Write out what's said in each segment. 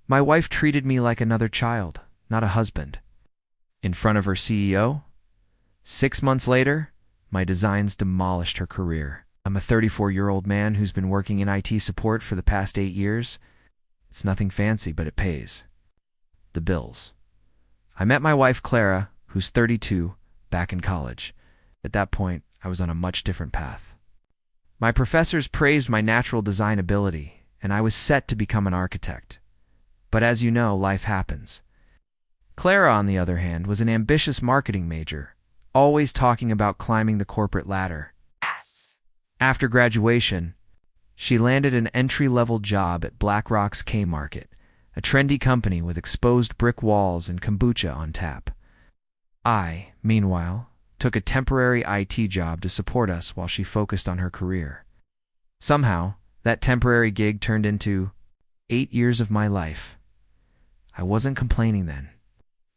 My wife treated me like another child, not a husband. In front of her CEO? 6 months later, my designs demolished her career. I'm a 34-year-old man who's been working in IT support for the past 8 years. It's nothing fancy, but it pays. The bills. I met my wife, Clara, who's 32, back in college. At that point, I was on a much different path. My professors praised my natural design ability, and I was set to become an architect. But as you know, life happens. Clara, on the other hand, was an ambitious marketing major, always talking about climbing the corporate ladder. After graduation, she landed an entry-level job at BlackRock's K-Market, a trendy company with exposed brick walls and kombucha on tap. I, meanwhile, took a temporary IT job to support us while she focused on her career. Somehow, that temporary gig turned into 8 years of my life. I wasn't complaining then.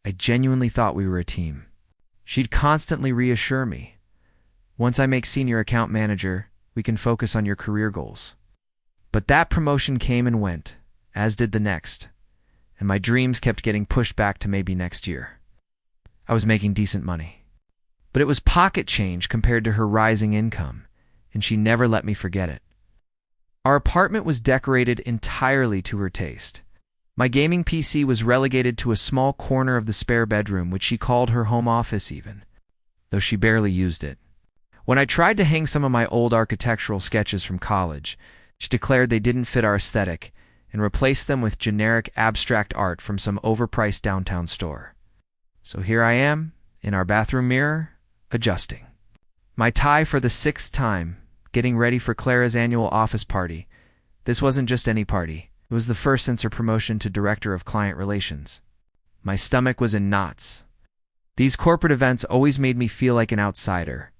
I genuinely thought we were a team. She'd constantly reassure me. Once I make senior account manager, we can focus on your career goals. But that promotion came and went, as did the next, and my dreams kept getting pushed back to maybe next year. I was making decent money, but it was pocket change compared to her rising income, and she never let me forget it. Our apartment was decorated entirely to her taste. My gaming PC was relegated to a small corner of the spare bedroom, which she called her home office even, though she barely used it. When I tried to hang some of my old architectural sketches from college, she declared they didn't fit our aesthetic and replaced them with generic abstract art from some overpriced downtown store. So here I am, in our bathroom mirror, adjusting. My tie for the 6th time, getting ready for Clara's annual office party. This wasn't just any party. It was the first since her promotion to Director of Client Relations. My stomach was in knots. These corporate events always made me feel like an outsider.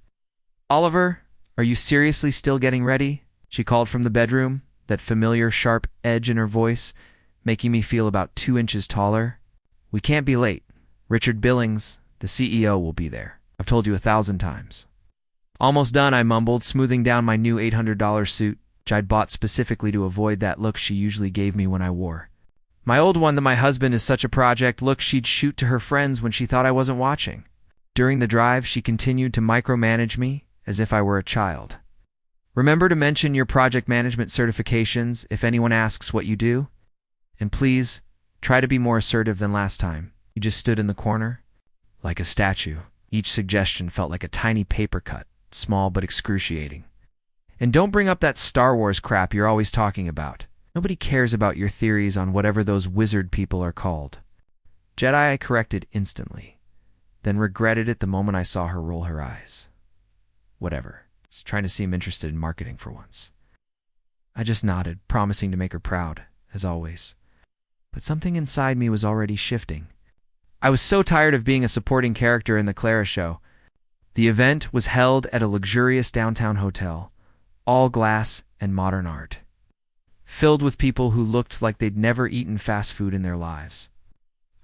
"Oliver, are you seriously still getting ready?" she called from the bedroom, that familiar sharp edge in her voice, making me feel about 2 inches taller. "We can't be late. Richard Billings, the CEO, will be there. I've told you 1,000 times." "Almost done," I mumbled, smoothing down my new $800 suit, which I'd bought specifically to avoid that look she usually gave me when I wore. My old one, that my husband is such a project look she'd shoot to her friends when she thought I wasn't watching. During the drive, she continued to micromanage me, as if I were a child. "Remember to mention your project management certifications if anyone asks what you do. And please, try to be more assertive than last time. You just stood in the corner like a statue." Each suggestion felt like a tiny paper cut, small but excruciating. "And don't bring up that Star Wars crap you're always talking about. Nobody cares about your theories on whatever those wizard people are called." Jedi, I corrected instantly, then regretted it the moment I saw her roll her eyes. Whatever. Just trying to seem interested in marketing for once. I just nodded, promising to make her proud, as always. But something inside me was already shifting. I was so tired of being a supporting character in the Clara show. The event was held at a luxurious downtown hotel, all glass and modern art, filled with people who looked like they'd never eaten fast food in their lives.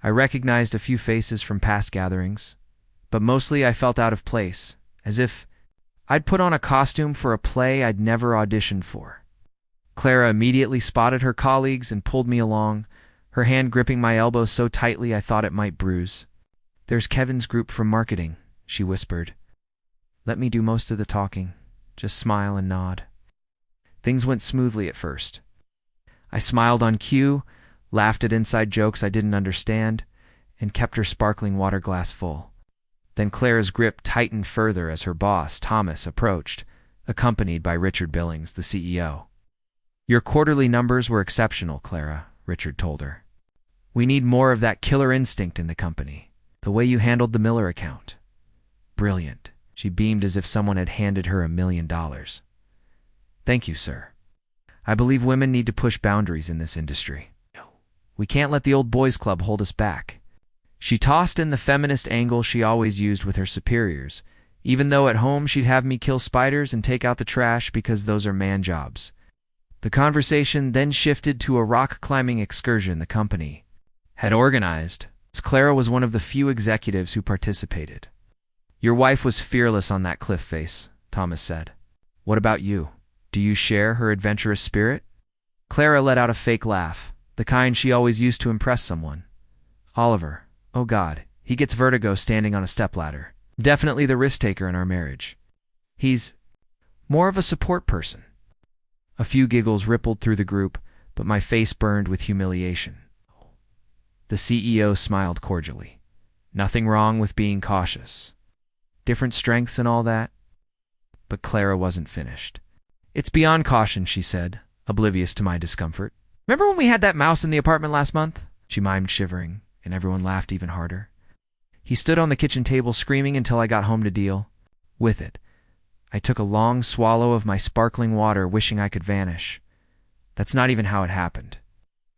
I recognized a few faces from past gatherings, but mostly I felt out of place, as if I'd put on a costume for a play I'd never auditioned for. Clara immediately spotted her colleagues and pulled me along, her hand gripping my elbow so tightly I thought it might bruise. "There's Kevin's group from marketing," she whispered. "Let me do most of the talking. Just smile and nod." Things went smoothly at first. I smiled on cue, laughed at inside jokes I didn't understand, and kept her sparkling water glass full. Then Clara's grip tightened further as her boss, Thomas, approached, accompanied by Richard Billings, the CEO. "Your quarterly numbers were exceptional, Clara," Richard told her. "We need more of that killer instinct in the company. The way you handled the Miller account. Brilliant." She beamed as if someone had handed her $1 million. "Thank you, sir. I believe women need to push boundaries in this industry. We can't let the old boys club hold us back." She tossed in the feminist angle she always used with her superiors, even though at home she'd have me kill spiders and take out the trash because those are man jobs. The conversation then shifted to a rock-climbing excursion the company had organized. Clara was one of the few executives who participated. "Your wife was fearless on that cliff face," Thomas said. "What about you? Do you share her adventurous spirit?" Clara let out a fake laugh, The kind she always used to impress someone. Oliver. Oh God, he gets vertigo standing on a stepladder. Definitely the risk-taker in our marriage. He's more of a support person. A few giggles rippled through the group, but my face burned with humiliation. The CEO smiled cordially. Nothing wrong with being cautious. Different strengths and all that. But Clara wasn't finished. It's beyond caution, she said, oblivious to my discomfort. Remember when we had that mouse in the apartment last month? She mimed, shivering, and everyone laughed even harder. He stood on the kitchen table screaming until I got home to deal with it. I took a long swallow of my sparkling water, wishing I could vanish. That's not even how it happened.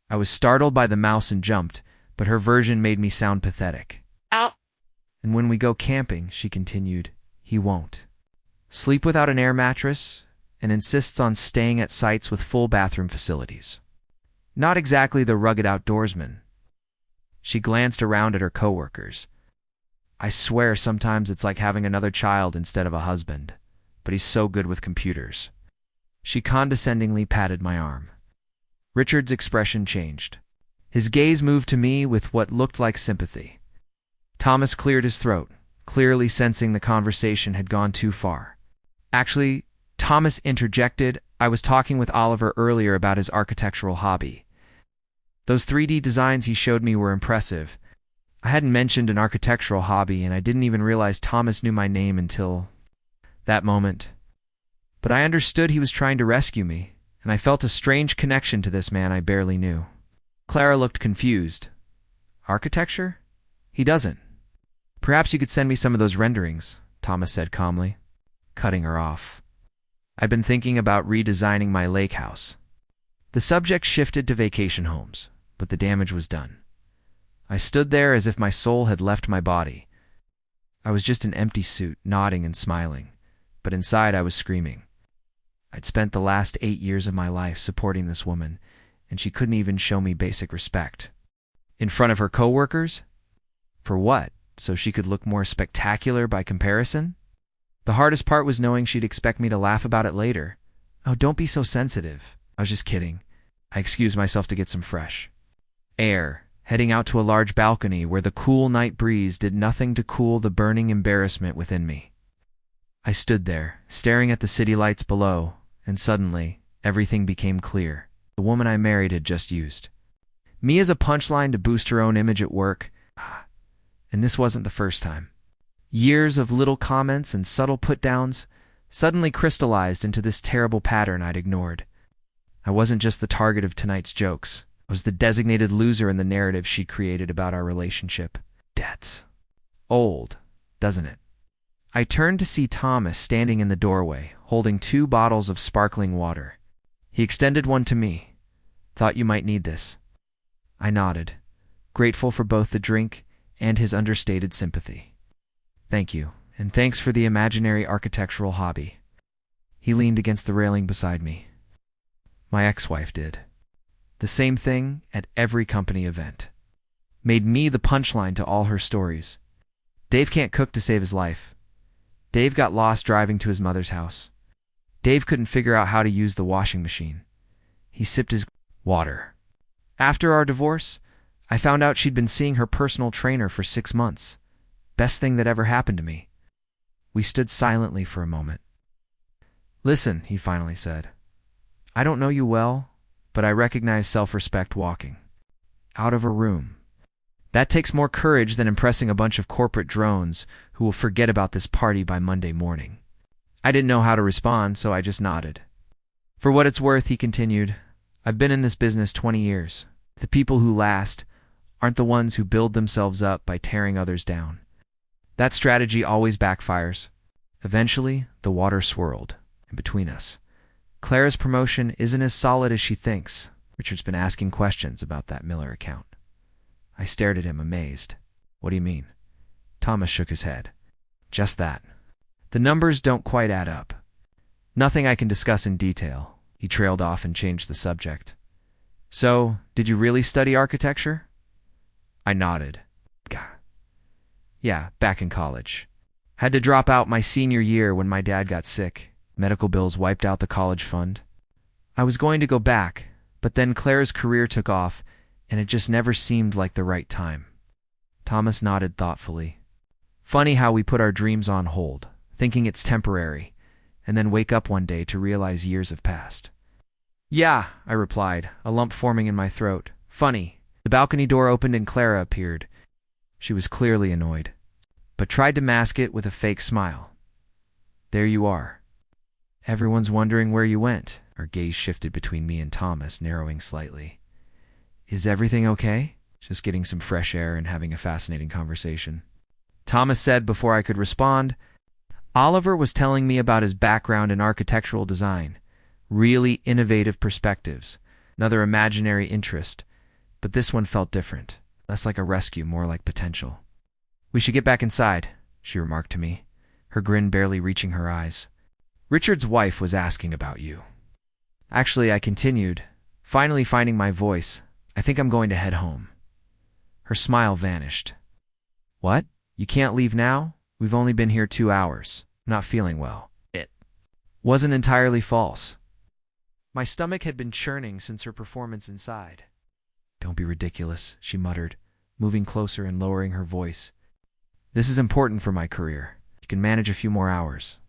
I was startled by the mouse and jumped, but her version made me sound pathetic. Ow! And when we go camping, she continued, he won't. Sleep without an air mattress, and insists on staying at sites with full bathroom facilities. Not exactly the rugged outdoorsman. She glanced around at her coworkers. I swear sometimes it's like having another child instead of a husband, but he's so good with computers. She condescendingly patted my arm. Richard's expression changed. His gaze moved to me with what looked like sympathy. Thomas cleared his throat, clearly sensing the conversation had gone too far. Actually, Thomas interjected, I was talking with Oliver earlier about his architectural hobby. Those 3D designs he showed me were impressive. I hadn't mentioned an architectural hobby, and I didn't even realize Thomas knew my name until that moment. But I understood he was trying to rescue me, and I felt a strange connection to this man I barely knew. Clara looked confused. Architecture? He doesn't. Perhaps you could send me some of those renderings, Thomas said calmly, cutting her off. I've been thinking about redesigning my lake house. The subject shifted to vacation homes, but the damage was done. I stood there as if my soul had left my body. I was just an empty suit, nodding and smiling, but inside I was screaming. I'd spent the last 8 years of my life supporting this woman, and she couldn't even show me basic respect. In front of her coworkers? For what? So she could look more spectacular by comparison? The hardest part was knowing she'd expect me to laugh about it later. Oh, don't be so sensitive. I was just kidding. I excused myself to get some fresh air, heading out to a large balcony where the cool night breeze did nothing to cool the burning embarrassment within me. I stood there, staring at the city lights below, and suddenly, everything became clear. The woman I married had just used me as a punchline to boost her own image at work. And this wasn't the first time. Years of little comments and subtle put-downs suddenly crystallized into this terrible pattern I'd ignored. I wasn't just the target of tonight's jokes. I was the designated loser in the narrative she created about our relationship. Debts. Old, doesn't it? I turned to see Thomas standing in the doorway, holding 2 bottles of sparkling water. He extended one to me. Thought you might need this. I nodded, grateful for both the drink and his understated sympathy. Thank you, and thanks for the imaginary architectural hobby. He leaned against the railing beside me. My ex-wife did. The same thing at every company event. Made me the punchline to all her stories. Dave can't cook to save his life. Dave got lost driving to his mother's house. Dave couldn't figure out how to use the washing machine. He sipped his water. After our divorce, I found out she'd been seeing her personal trainer for 6 months. Best thing that ever happened to me. We stood silently for a moment. Listen, he finally said. I don't know you well, but I recognize self-respect walking out of a room. That takes more courage than impressing a bunch of corporate drones who will forget about this party by Monday morning. I didn't know how to respond, so I just nodded. For what it's worth, he continued, I've been in this business 20 years. The people who last aren't the ones who build themselves up by tearing others down. That strategy always backfires. Eventually, the water swirled in between us. Clara's promotion isn't as solid as she thinks. Richard's been asking questions about that Miller account. I stared at him, amazed. What do you mean? Thomas shook his head. Just that. The numbers don't quite add up. Nothing I can discuss in detail. He trailed off and changed the subject. So, did you really study architecture? I nodded. Yeah, back in college. Had to drop out my senior year when my dad got sick. Medical bills wiped out the college fund. I was going to go back, but then Clara's career took off, and it just never seemed like the right time. Thomas nodded thoughtfully. Funny how we put our dreams on hold, thinking it's temporary, and then wake up one day to realize years have passed. Yeah, I replied, a lump forming in my throat. Funny. The balcony door opened and Clara appeared. She was clearly annoyed, but tried to mask it with a fake smile. There you are. Everyone's wondering where you went. Our gaze shifted between me and Thomas, narrowing slightly. Is everything okay? Just getting some fresh air and having a fascinating conversation. Thomas said before I could respond, Oliver was telling me about his background in architectural design. Really innovative perspectives. Another imaginary interest. But this one felt different. Less like a rescue, more like potential. We should get back inside, she remarked to me, her grin barely reaching her eyes. Richard's wife was asking about you. Actually, I continued, finally finding my voice. I think I'm going to head home. Her smile vanished. What? You can't leave now? We've only been here 2 hours. I'm not feeling well. It wasn't entirely false. My stomach had been churning since her performance inside. Don't be ridiculous, she muttered, moving closer and lowering her voice. This is important for my career. You can manage a few more hours.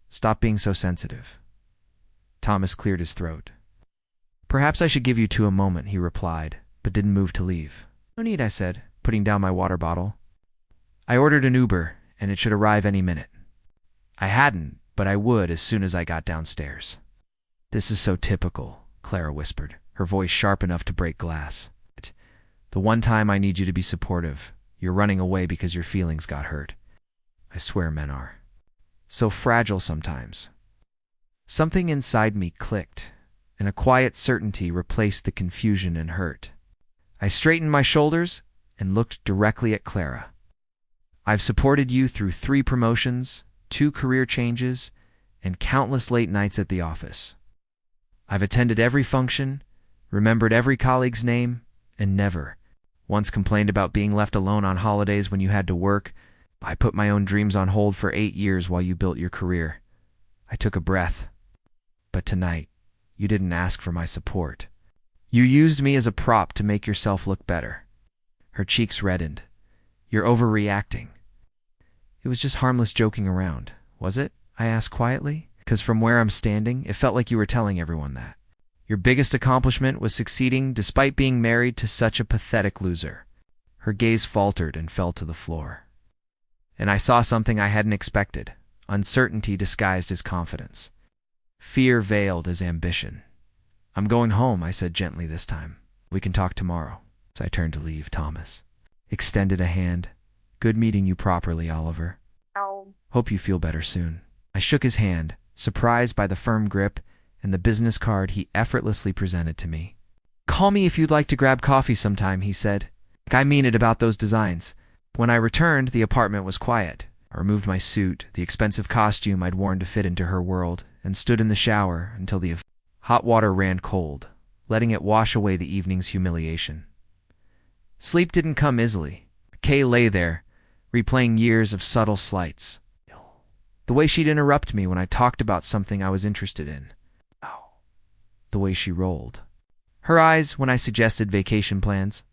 Stop being so sensitive. Thomas cleared his throat. Perhaps I should give you 2 a moment, he replied, but didn't move to leave. No need, I said, putting down my water bottle. I ordered an Uber, and it should arrive any minute. I hadn't, but I would as soon as I got downstairs. This is so typical, Clara whispered, her voice sharp enough to break glass. The one time I need you to be supportive, you're running away because your feelings got hurt. I swear men are. So fragile sometimes. Something inside me clicked, and a quiet certainty replaced the confusion and hurt. I straightened my shoulders and looked directly at Clara. I've supported you through 3 promotions, 2 career changes, and countless late nights at the office. I've attended every function, remembered every colleague's name, and never once complained about being left alone on holidays when you had to work. I put my own dreams on hold for 8 years while you built your career. I took a breath. But tonight, you didn't ask for my support. You used me as a prop to make yourself look better. Her cheeks reddened. You're overreacting. It was just harmless joking around, was it? I asked quietly, because from where I'm standing, it felt like you were telling everyone that. Your biggest accomplishment was succeeding despite being married to such a pathetic loser. Her gaze faltered and fell to the floor. And I saw something I hadn't expected, uncertainty disguised as confidence. Fear veiled as ambition. I'm going home, I said gently this time. We can talk tomorrow. As I turned to leave, Thomas extended a hand. Good meeting you properly, Oliver. Hope you feel better soon. I shook his hand, surprised by the firm grip and the business card he effortlessly presented to me. Call me if you'd like to grab coffee sometime, he said. I mean it about those designs. When I returned, the apartment was quiet. I removed my suit, the expensive costume I'd worn to fit into her world, and stood in the shower until the hot water ran cold, letting it wash away the evening's humiliation. Sleep didn't come easily. Kay lay there, replaying years of subtle slights. The way she'd interrupt me when I talked about something I was interested in. The way she rolled. Her eyes when I suggested vacation plans.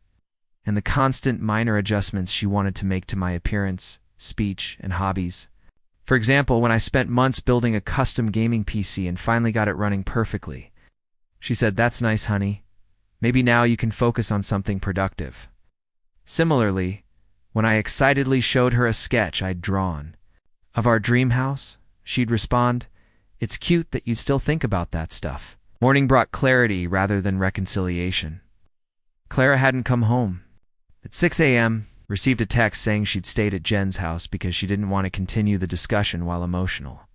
And the constant minor adjustments she wanted to make to my appearance, speech, and hobbies. For example, when I spent months building a custom gaming PC and finally got it running perfectly. She said, "That's nice, honey. Maybe now you can focus on something productive." Similarly, when I excitedly showed her a sketch I'd drawn of our dream house, she'd respond, "It's cute that you'd still think about that stuff." Morning brought clarity rather than reconciliation. Clara hadn't come home. At 6 a.m., received a text saying she'd stayed at Jen's house because she didn't want to continue the discussion while emotional.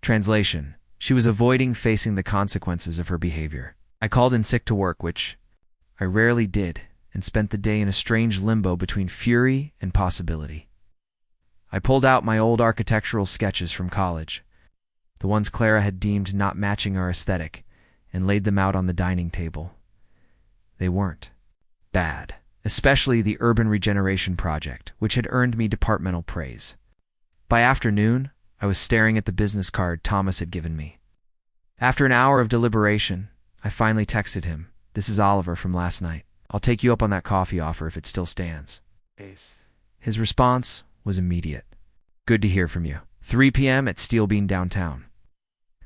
Translation: she was avoiding facing the consequences of her behavior. I called in sick to work, which I rarely did, and spent the day in a strange limbo between fury and possibility. I pulled out my old architectural sketches from college, the ones Clara had deemed not matching our aesthetic, and laid them out on the dining table. They weren't bad, especially the urban regeneration project, which had earned me departmental praise. By afternoon, I was staring at the business card Thomas had given me. After an hour of deliberation, I finally texted him, "This is Oliver from last night." I'll take you up on that coffee offer if it still stands. His response was immediate. Good to hear from you. 3 p.m. at Steel Bean downtown.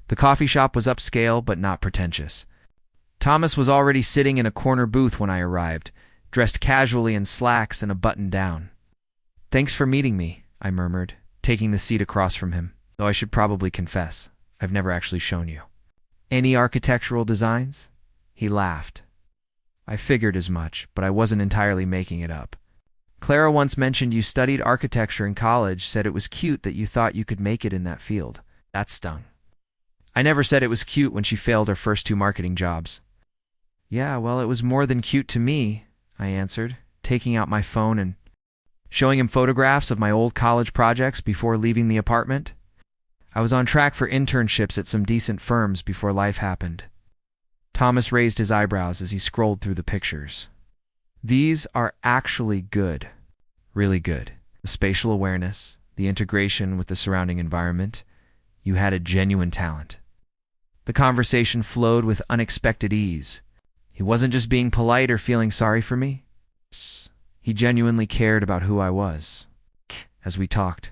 The coffee shop was upscale but not pretentious. Thomas was already sitting in a corner booth when I arrived, dressed casually in slacks and a button-down. Thanks for meeting me, I murmured, taking the seat across from him, though I should probably confess, I've never actually shown you. Any architectural designs? He laughed. I figured as much, but I wasn't entirely making it up. Clara once mentioned you studied architecture in college, said it was cute that you thought you could make it in that field. That stung. I never said it was cute when she failed her first 2 marketing jobs. Yeah, well, it was more than cute to me, I answered, taking out my phone and showing him photographs of my old college projects before leaving the apartment. I was on track for internships at some decent firms before life happened. Thomas raised his eyebrows as he scrolled through the pictures. These are actually good. Really good. The spatial awareness, the integration with the surrounding environment. You had a genuine talent. The conversation flowed with unexpected ease. He wasn't just being polite or feeling sorry for me. He genuinely cared about who I was. As we talked,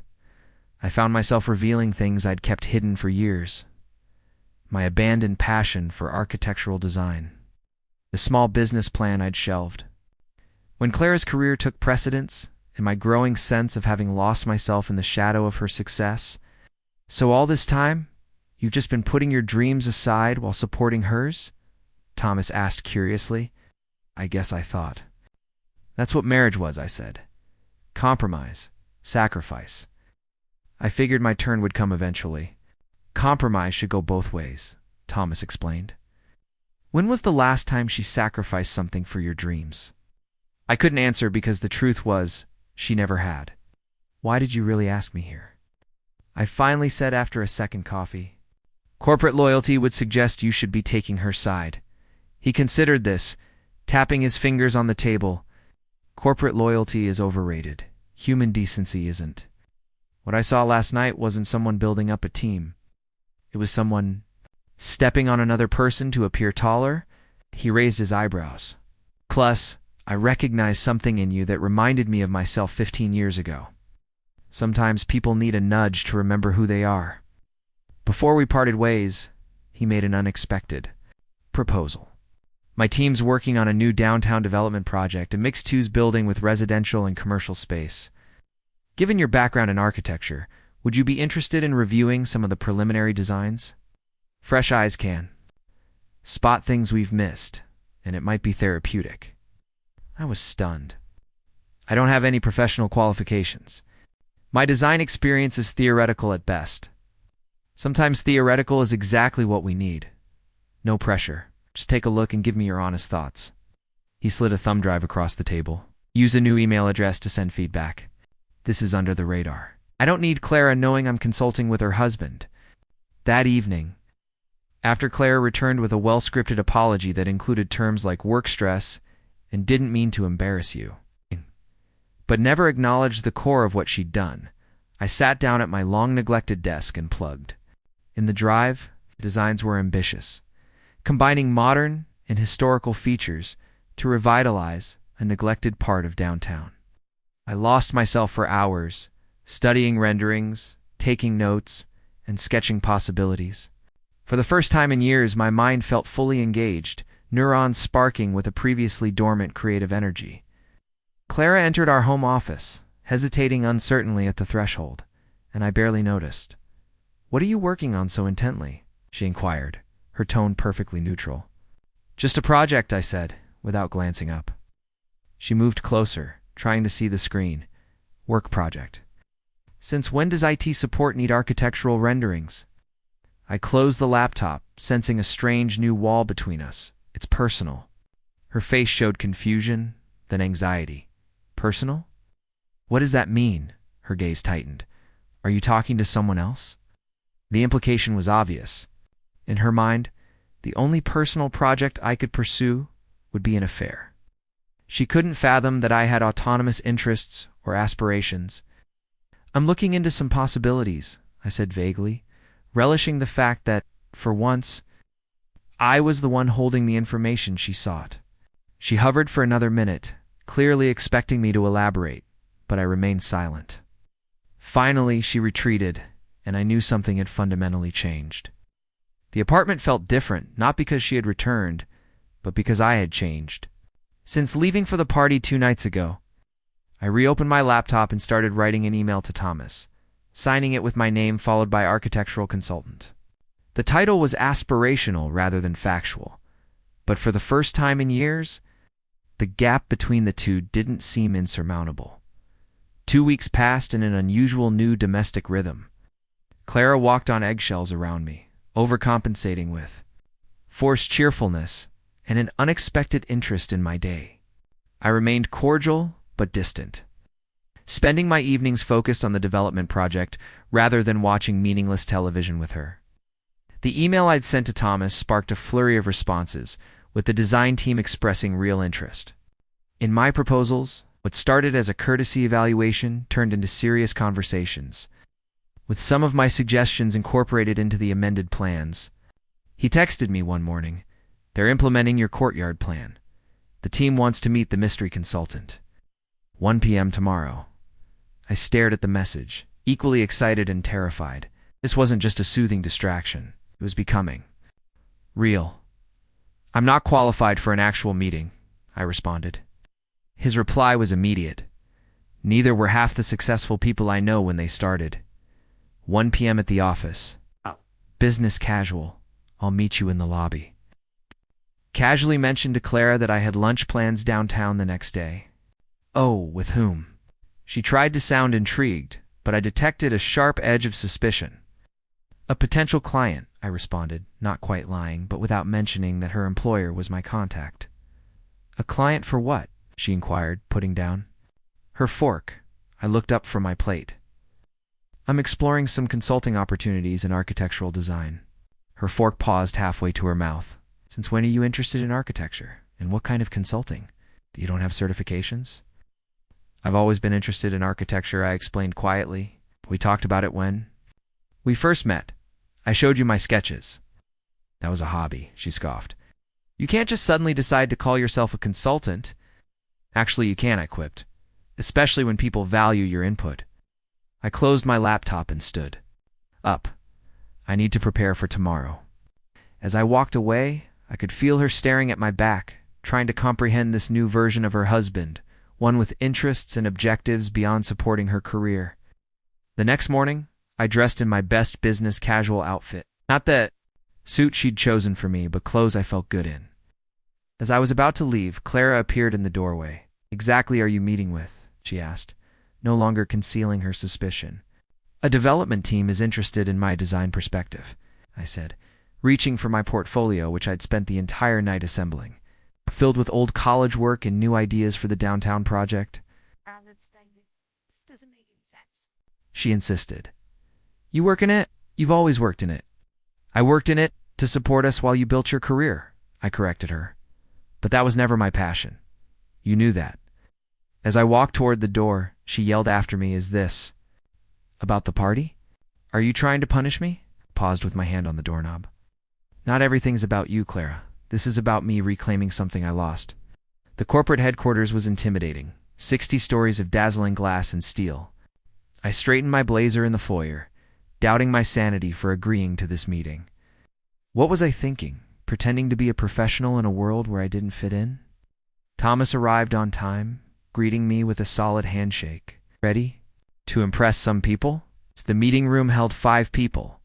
I found myself revealing things I'd kept hidden for years. My abandoned passion for architectural design. The small business plan I'd shelved. When Clara's career took precedence, and my growing sense of having lost myself in the shadow of her success. So all this time, you've just been putting your dreams aside while supporting hers? Thomas asked curiously. I guess I thought. That's what marriage was, I said. Compromise. Sacrifice. I figured my turn would come eventually. Compromise should go both ways, Thomas explained. When was the last time she sacrificed something for your dreams? I couldn't answer because the truth was, she never had. Why did you really ask me here? I finally said after a second coffee. Corporate loyalty would suggest you should be taking her side. He considered this, tapping his fingers on the table. Corporate loyalty is overrated. Human decency isn't. What I saw last night wasn't someone building up a team. It was someone stepping on another person to appear taller. He raised his eyebrows. Plus, I recognized something in you that reminded me of myself 15 years ago. Sometimes people need a nudge to remember who they are. Before we parted ways, he made an unexpected proposal. My team's working on a new downtown development project, a mixed-use building with residential and commercial space. Given your background in architecture, would you be interested in reviewing some of the preliminary designs? Fresh eyes can spot things we've missed, and it might be therapeutic. I was stunned. I don't have any professional qualifications. My design experience is theoretical at best. Sometimes theoretical is exactly what we need. No pressure. Just take a look and give me your honest thoughts. He slid a thumb drive across the table. Use a new email address to send feedback. This is under the radar. I don't need Clara knowing I'm consulting with her husband. That evening, after Clara returned with a well-scripted apology that included terms like work stress and didn't mean to embarrass you, but never acknowledged the core of what she'd done, I sat down at my long-neglected desk and plugged. In the drive, the designs were ambitious, combining modern and historical features to revitalize a neglected part of downtown. I lost myself for hours, studying renderings, taking notes, and sketching possibilities. For the first time in years, my mind felt fully engaged, neurons sparking with a previously dormant creative energy. Clara entered our home office, hesitating uncertainly at the threshold, and I barely noticed. What are you working on so intently? She inquired, her tone perfectly neutral. Just a project, I said, without glancing up. She moved closer, trying to see the screen. Work project. Since when does IT support need architectural renderings? I closed the laptop, sensing a strange new wall between us. It's personal. Her face showed confusion, then anxiety. Personal? What does that mean? Her gaze tightened. Are you talking to someone else? The implication was obvious. In her mind, the only personal project I could pursue would be an affair. She couldn't fathom that I had autonomous interests or aspirations. I'm looking into some possibilities, I said vaguely, relishing the fact that, for once, I was the one holding the information she sought. She hovered for another minute, clearly expecting me to elaborate, but I remained silent. Finally, she retreated, and I knew something had fundamentally changed. The apartment felt different, not because she had returned, but because I had changed. Since leaving for the party 2 nights ago, I reopened my laptop and started writing an email to Thomas, signing it with my name followed by architectural consultant. The title was aspirational rather than factual, but for the first time in years, the gap between the two didn't seem insurmountable. 2 weeks passed in an unusual new domestic rhythm. Clara walked on eggshells around me, overcompensating with forced cheerfulness and an unexpected interest in my day. I remained cordial but distant, spending my evenings focused on the development project rather than watching meaningless television with her. The email I'd sent to Thomas sparked a flurry of responses, with the design team expressing real interest. In my proposals, what started as a courtesy evaluation turned into serious conversations, with some of my suggestions incorporated into the amended plans. He texted me one morning, "They're implementing your courtyard plan. The team wants to meet the mystery consultant. 1 p.m. tomorrow." I stared at the message, equally excited and terrified. This wasn't just a soothing distraction. It was becoming real. "I'm not qualified for an actual meeting," I responded. His reply was immediate. "Neither were half the successful people I know when they started. 1 p.m. at the office. Business casual. I'll meet you in the lobby." Casually mentioned to Clara that I had lunch plans downtown the next day. "Oh, with whom?" She tried to sound intrigued, but I detected a sharp edge of suspicion. "A potential client," I responded, not quite lying, but without mentioning that her employer was my contact. "A client for what?" she inquired, putting down her fork. I looked up from my plate. "I'm exploring some consulting opportunities in architectural design." Her fork paused halfway to her mouth. "Since when are you interested in architecture? And what kind of consulting? You don't have certifications?" "I've always been interested in architecture," I explained quietly. "We talked about it when we first met. I showed you my sketches." "That was a hobby," she scoffed. "You can't just suddenly decide to call yourself a consultant." "Actually, you can," I quipped, "especially when people value your input." I closed my laptop and stood up. I need to prepare for tomorrow. As I walked away, I could feel her staring at my back, trying to comprehend this new version of her husband, one with interests and objectives beyond supporting her career. The next morning, I dressed in my best business casual outfit. Not the suit she'd chosen for me, but clothes I felt good in. As I was about to leave, Clara appeared in the doorway. "Exactly are you meeting with?" she asked, no longer concealing her suspicion. "A development team is interested in my design perspective," I said, reaching for my portfolio, which I'd spent the entire night assembling, filled with old college work and new ideas for the downtown project. This doesn't make any sense. She insisted. "You work in it? You've always worked in it." "I worked in it to support us while you built your career," I corrected her. "But that was never my passion. You knew that." As I walked toward the door, she yelled after me, "Is this about the party? Are you trying to punish me?" Paused with my hand on the doorknob. "Not everything's about you, Clara. This is about me reclaiming something I lost." The corporate headquarters was intimidating, 60 stories of dazzling glass and steel. I straightened my blazer in the foyer, doubting my sanity for agreeing to this meeting. What was I thinking? Pretending to be a professional in a world where I didn't fit in? Thomas arrived on time, greeting me with a solid handshake. "Ready to impress some people?" The meeting room held 5 people,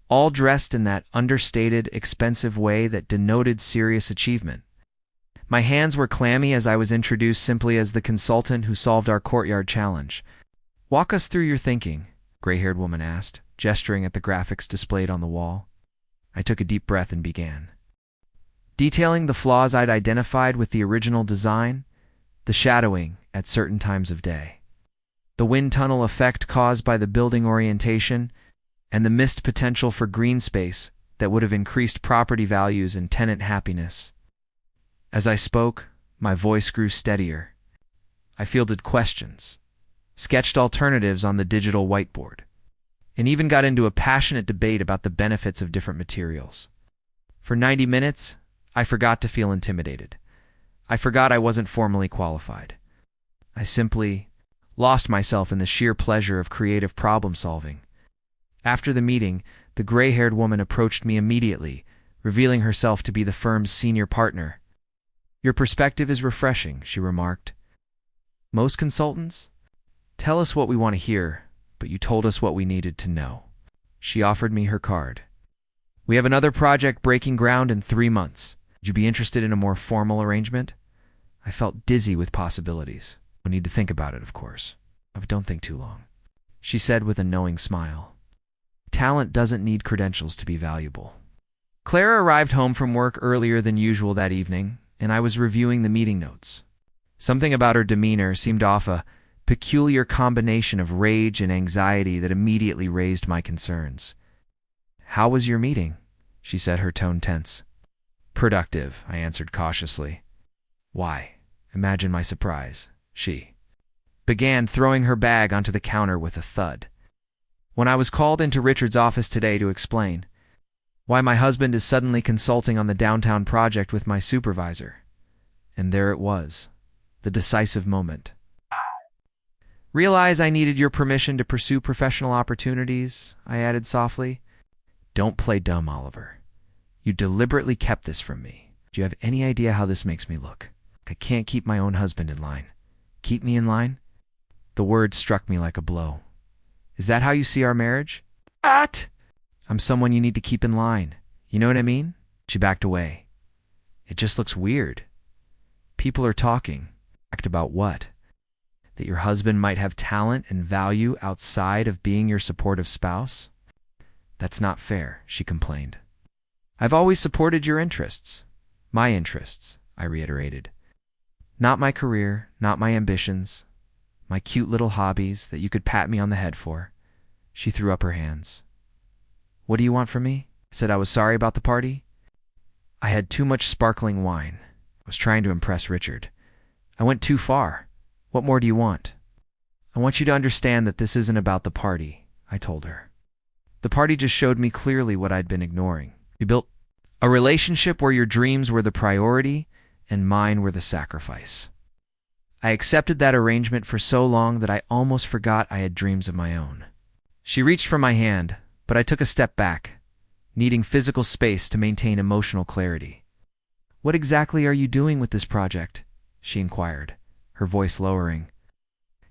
all dressed in that understated, expensive way that denoted serious achievement. My hands were clammy as I was introduced simply as the consultant who solved our courtyard challenge. "Walk us through your thinking," a gray-haired woman asked, gesturing at the graphics displayed on the wall. I took a deep breath and began, detailing the flaws I'd identified with the original design, the shadowing at certain times of day, the wind tunnel effect caused by the building orientation, and the missed potential for green space that would have increased property values and tenant happiness. As I spoke, my voice grew steadier. I fielded questions, sketched alternatives on the digital whiteboard, and even got into a passionate debate about the benefits of different materials. For 90 minutes, I forgot to feel intimidated. I forgot I wasn't formally qualified. I simply lost myself in the sheer pleasure of creative problem solving. After the meeting, the gray-haired woman approached me immediately, revealing herself to be the firm's senior partner. "Your perspective is refreshing," she remarked. "Most consultants tell us what we want to hear, but you told us what we needed to know." She offered me her card. "We have another project breaking ground in 3 months. Would you be interested in a more formal arrangement?" I felt dizzy with possibilities. I need to think about it, of course. But don't think too long. She said with a knowing smile. Talent doesn't need credentials to be valuable. Clara arrived home from work earlier than usual that evening, and I was reviewing the meeting notes. Something about her demeanor seemed off, a peculiar combination of rage and anxiety that immediately raised my concerns. "How was your meeting?" she said, her tone tense. "Productive," I answered cautiously. "Why?" Imagine my surprise. She began, throwing her bag onto the counter with a thud. "When I was called into Richard's office today to explain why my husband is suddenly consulting on the downtown project with my supervisor." And there it was, the decisive moment. "Realize I needed your permission to pursue professional opportunities," I added softly. "Don't play dumb, Oliver. You deliberately kept this from me. Do you have any idea how this makes me look? I can't keep my own husband in line. Keep me in line?" The word struck me like a blow. "Is that how you see our marriage?" "What?" "I'm someone you need to keep in line. You know what I mean?" She backed away. "It just looks weird. People are talking." "Talked about what? That your husband might have talent and value outside of being your supportive spouse?" "That's not fair," she complained. "I've always supported your interests." "My interests," I reiterated. "Not my career, not my ambitions, my cute little hobbies that you could pat me on the head for." She threw up her hands. "What do you want from me?" I said I was sorry about the party. I had too much sparkling wine. I was trying to impress Richard. I went too far. "What more do you want?" "I want you to understand that this isn't about the party," I told her. "The party just showed me clearly what I'd been ignoring. We built a relationship where your dreams were the priority and mine were the sacrifice. I accepted that arrangement for so long that I almost forgot I had dreams of my own." She reached for my hand, but I took a step back, needing physical space to maintain emotional clarity. "What exactly are you doing with this project?" she inquired, her voice lowering.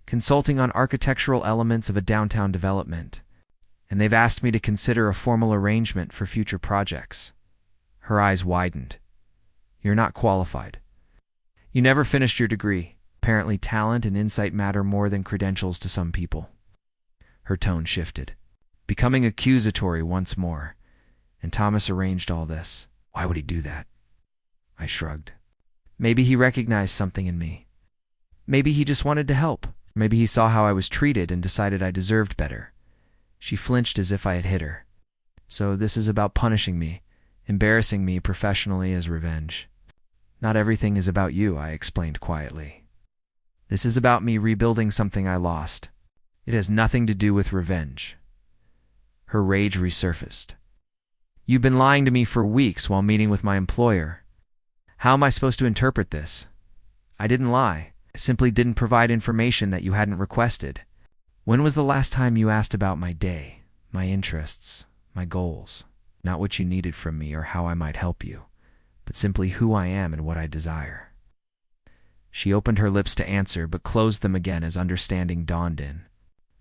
"Consulting on architectural elements of a downtown development, and they've asked me to consider a formal arrangement for future projects." Her eyes widened. "You're not qualified. You never finished your degree. Apparently talent and insight matter more than credentials to some people." Her tone shifted, becoming accusatory once more. "And Thomas arranged all this. Why would he do that?" I shrugged. "Maybe he recognized something in me. Maybe he just wanted to help. Maybe he saw how I was treated and decided I deserved better." She flinched as if I had hit her. "So this is about punishing me, embarrassing me professionally as revenge." "Not everything is about you," I explained quietly. "This is about me rebuilding something I lost. It has nothing to do with revenge." Her rage resurfaced. "You've been lying to me for weeks while meeting with my employer. How am I supposed to interpret this?" "I didn't lie. I simply didn't provide information that you hadn't requested. When was the last time you asked about my day, my interests, my goals? Not what you needed from me or how I might help you, but simply who I am and what I desire." She opened her lips to answer, but closed them again as understanding dawned in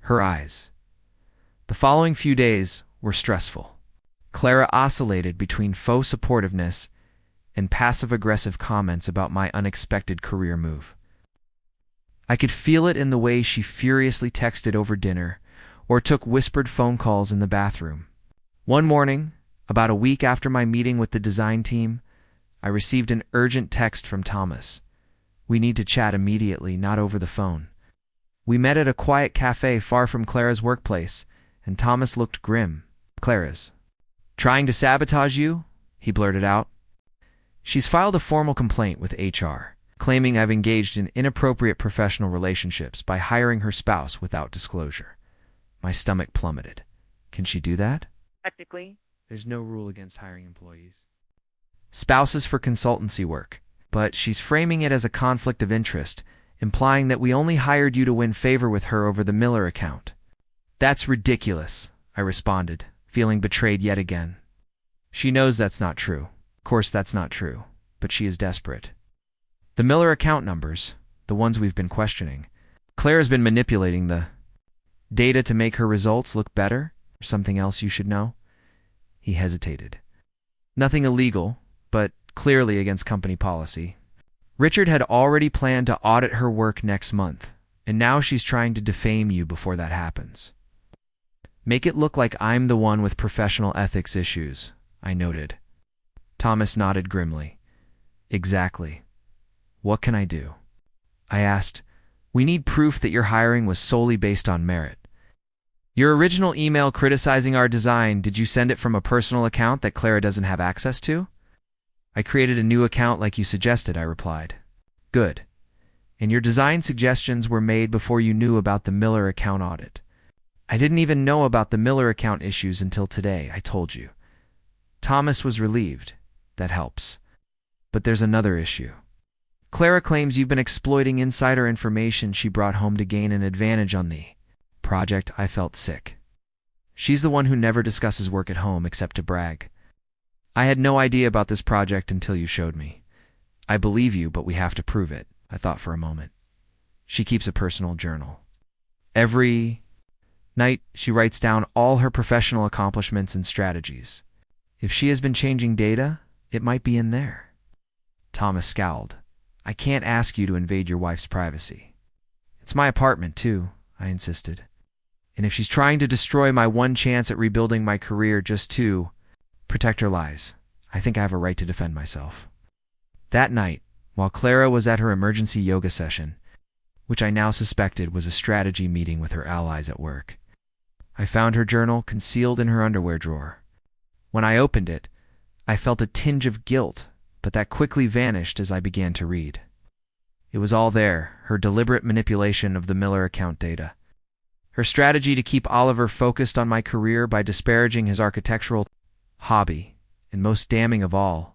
her eyes. The following few days were stressful. Clara oscillated between faux supportiveness and passive-aggressive comments about my unexpected career move. I could feel it in the way she furiously texted over dinner or took whispered phone calls in the bathroom. One morning, about a week after my meeting with the design team, I received an urgent text from Thomas. "We need to chat immediately, not over the phone." We met at a quiet cafe far from Clara's workplace, and Thomas looked grim. "Clara's trying to sabotage you?" he blurted out. "She's filed a formal complaint with HR, claiming I've engaged in inappropriate professional relationships by hiring her spouse without disclosure." My stomach plummeted. "Can she do that?" "Technically, there's no rule against hiring employees. Spouses for consultancy work. but she's framing it as a conflict of interest, implying that we only hired you to win favor with her over the Miller account. That's ridiculous, I responded, feeling betrayed yet again. She knows that's not true. Of course that's not true, but she is desperate. The Miller account numbers, the ones we've been questioning, Claire's been manipulating the data to make her results look better, or something else you should know? He hesitated. Nothing illegal, but clearly against company policy. Richard had already planned to audit her work next month, and now she's trying to defame you before that happens. Make it look like I'm the one with professional ethics issues, I noted. Thomas nodded grimly. Exactly. What can I do? I asked. We need proof that your hiring was solely based on merit. Your original email criticizing our design, did you send it from a personal account that Clara doesn't have access to? I created a new account like you suggested, I replied. Good. And your design suggestions were made before you knew about the Miller account audit. I didn't even know about the Miller account issues until today, I told you. Thomas was relieved. That helps. But there's another issue. Clara claims you've been exploiting insider information she brought home to gain an advantage on the project. I felt sick. She's the one who never discusses work at home except to brag. I had no idea about this project until you showed me. I believe you, but we have to prove it, I thought for a moment. She keeps a personal journal. Every night, she writes down all her professional accomplishments and strategies. If she has been changing data, it might be in there. Thomas scowled. I can't ask you to invade your wife's privacy. It's my apartment, too, I insisted. And if she's trying to destroy my one chance at rebuilding my career just to protect her lies, I think I have a right to defend myself. That night, while Clara was at her emergency yoga session, which I now suspected was a strategy meeting with her allies at work, I found her journal concealed in her underwear drawer. When I opened it, I felt a tinge of guilt, but that quickly vanished as I began to read. It was all there, her deliberate manipulation of the Miller account data. Her strategy to keep Oliver focused on my career by disparaging his architectural hobby, and most damning of all,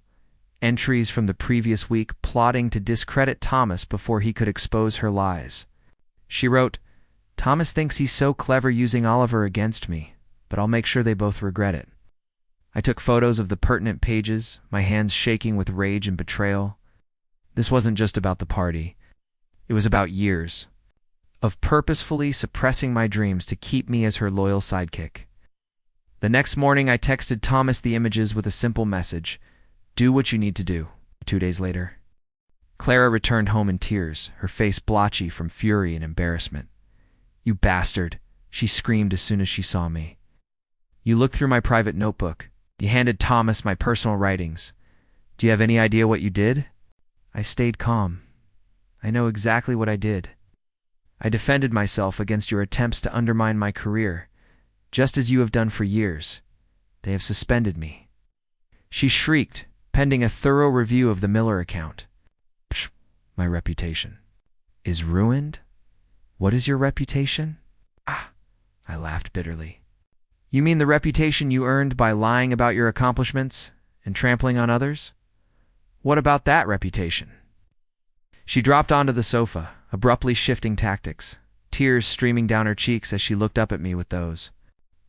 entries from the previous week plotting to discredit Thomas before he could expose her lies. She wrote, Thomas thinks he's so clever using Oliver against me, but I'll make sure they both regret it. I took photos of the pertinent pages, my hands shaking with rage and betrayal. This wasn't just about the party. It was about years of purposefully suppressing my dreams to keep me as her loyal sidekick. The next morning, I texted Thomas the images with a simple message. Do what you need to do. 2 days later, Clara returned home in tears, her face blotchy from fury and embarrassment. You bastard, she screamed as soon as she saw me. You looked through my private notebook. You handed Thomas my personal writings. Do you have any idea what you did? I stayed calm. I know exactly what I did. I defended myself against your attempts to undermine my career, just as you have done for years. They have suspended me. She shrieked, pending a thorough review of the Miller account. Psh, my reputation is ruined? What is your reputation? Ah, I laughed bitterly. You mean the reputation you earned by lying about your accomplishments and trampling on others? What about that reputation? She dropped onto the sofa, abruptly shifting tactics, tears streaming down her cheeks as she looked up at me with those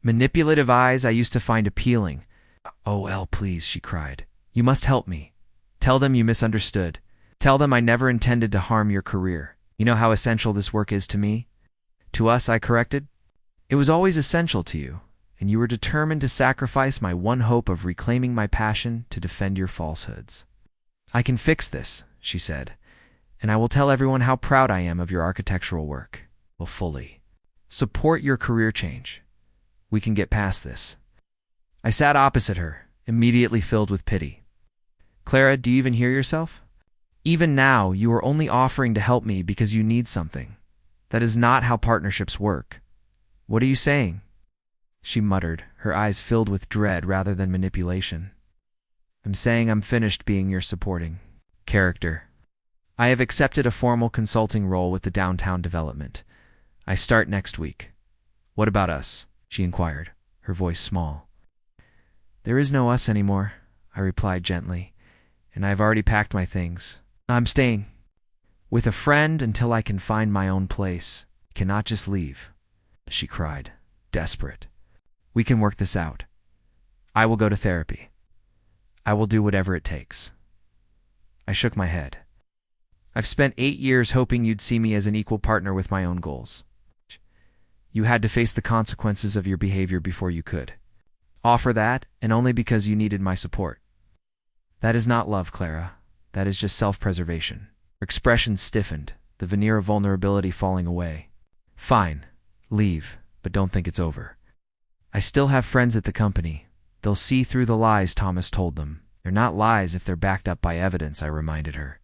manipulative eyes I used to find appealing. Oh, Elle, please, she cried. You must help me. Tell them you misunderstood. Tell them I never intended to harm your career. You know how essential this work is to me? To us, I corrected. It was always essential to you, and you were determined to sacrifice my one hope of reclaiming my passion to defend your falsehoods. I can fix this, she said, and I will tell everyone how proud I am of your architectural work. Will fully support your career change. We can get past this. I sat opposite her, immediately filled with pity. Clara, do you even hear yourself? Even now, you are only offering to help me because you need something. That is not how partnerships work. What are you saying? She muttered, her eyes filled with dread rather than manipulation. I'm saying I'm finished being your supporting character. I have accepted a formal consulting role with the downtown development. I start next week. What about us? She inquired, her voice small. There is no us anymore, I replied gently, and I have already packed my things. I'm staying with a friend until I can find my own place. I cannot just leave, she cried, desperate. We can work this out. I will go to therapy. I will do whatever it takes. I shook my head. I've spent 8 years hoping you'd see me as an equal partner with my own goals. You had to face the consequences of your behavior before you could offer that, and only because you needed my support. That is not love, Clara. That is just self-preservation. Her expression stiffened, the veneer of vulnerability falling away. Fine, leave, but don't think it's over. I still have friends at the company. They'll see through the lies Thomas told them. They're not lies if they're backed up by evidence, I reminded her.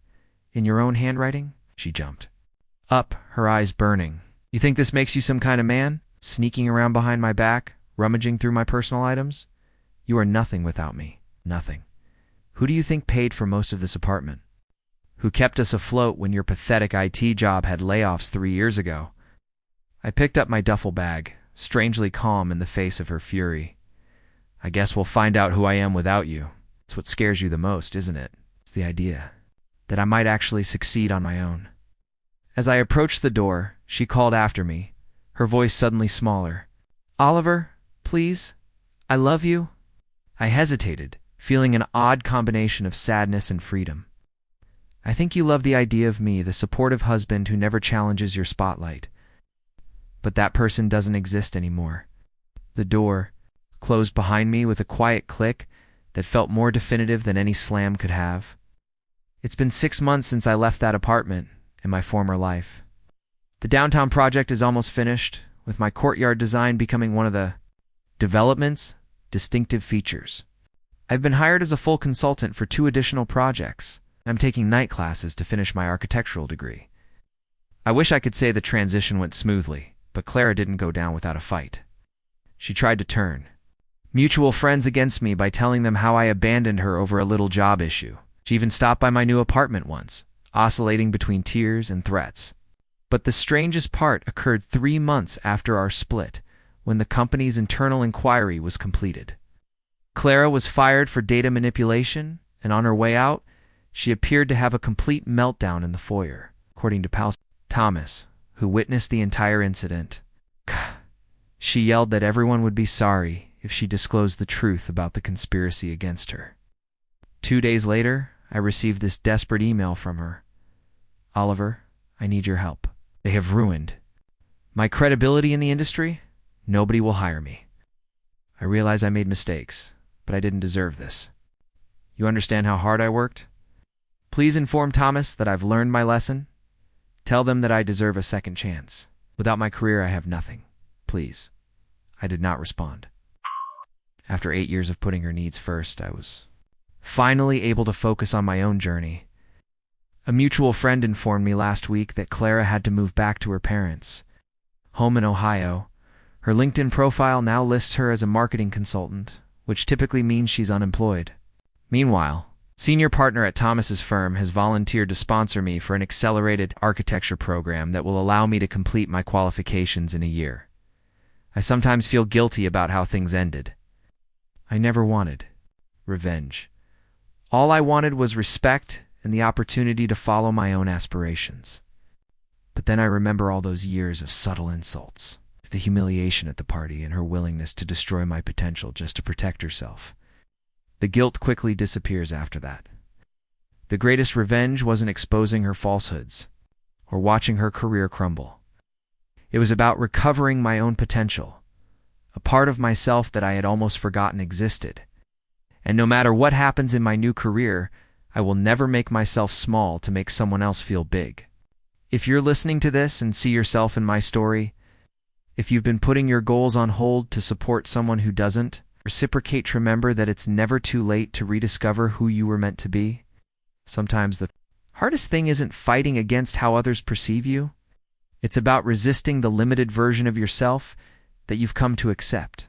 In your own handwriting? She jumped up, her eyes burning. You think this makes you some kind of man? Sneaking around behind my back, rummaging through my personal items? You are nothing without me. Nothing. Who do you think paid for most of this apartment? Who kept us afloat when your pathetic IT job had layoffs 3 years ago? I picked up my duffel bag, strangely calm in the face of her fury. I guess we'll find out who I am without you. It's what scares you the most, isn't it? It's the idea that I might actually succeed on my own. As I approached the door, she called after me, her voice suddenly smaller. Oliver, please? I love you. I hesitated, feeling an odd combination of sadness and freedom. I think you love the idea of me, the supportive husband who never challenges your spotlight. But that person doesn't exist anymore. The door closed behind me with a quiet click that felt more definitive than any slam could have. It's been 6 months since I left that apartment in my former life. The downtown project is almost finished, with my courtyard design becoming one of the development's distinctive features. I've been hired as a full consultant for 2 additional projects. I'm taking night classes to finish my architectural degree. I wish I could say the transition went smoothly, but Clara didn't go down without a fight. She tried to turn mutual friends against me by telling them how I abandoned her over a little job issue. She even stopped by my new apartment once, oscillating between tears and threats. But the strangest part occurred 3 months after our split, when the company's internal inquiry was completed. Clara was fired for data manipulation, and on her way out, she appeared to have a complete meltdown in the foyer, according to pal Thomas, who witnessed the entire incident. She yelled that everyone would be sorry if she disclosed the truth about the conspiracy against her. 2 days later, I received this desperate email from her. Oliver, I need your help. They have ruined my credibility in the industry. Nobody will hire me. I realize I made mistakes, but I didn't deserve this. You understand how hard I worked? Please inform Thomas that I've learned my lesson. Tell them that I deserve a second chance. Without my career, I have nothing. Please. I did not respond. After 8 years of putting her needs first, I was finally able to focus on my own journey. A mutual friend informed me last week that Clara had to move back to her parents' home in Ohio. Her LinkedIn profile now lists her as a marketing consultant, which typically means she's unemployed. Meanwhile, senior partner at Thomas's firm has volunteered to sponsor me for an accelerated architecture program that will allow me to complete my qualifications in a year. I sometimes feel guilty about how things ended. I never wanted revenge. All I wanted was respect and the opportunity to follow my own aspirations. But then I remember all those years of subtle insults, the humiliation at the party, and her willingness to destroy my potential just to protect herself. The guilt quickly disappears after that. The greatest revenge wasn't exposing her falsehoods or watching her career crumble. It was about recovering my own potential, a part of myself that I had almost forgotten existed. And no matter what happens in my new career, I will never make myself small to make someone else feel big. If you're listening to this and see yourself in my story, if you've been putting your goals on hold to support someone who doesn't, reciprocate to remember that it's never too late to rediscover who you were meant to be. Sometimes the hardest thing isn't fighting against how others perceive you. It's about resisting the limited version of yourself that you've come to accept.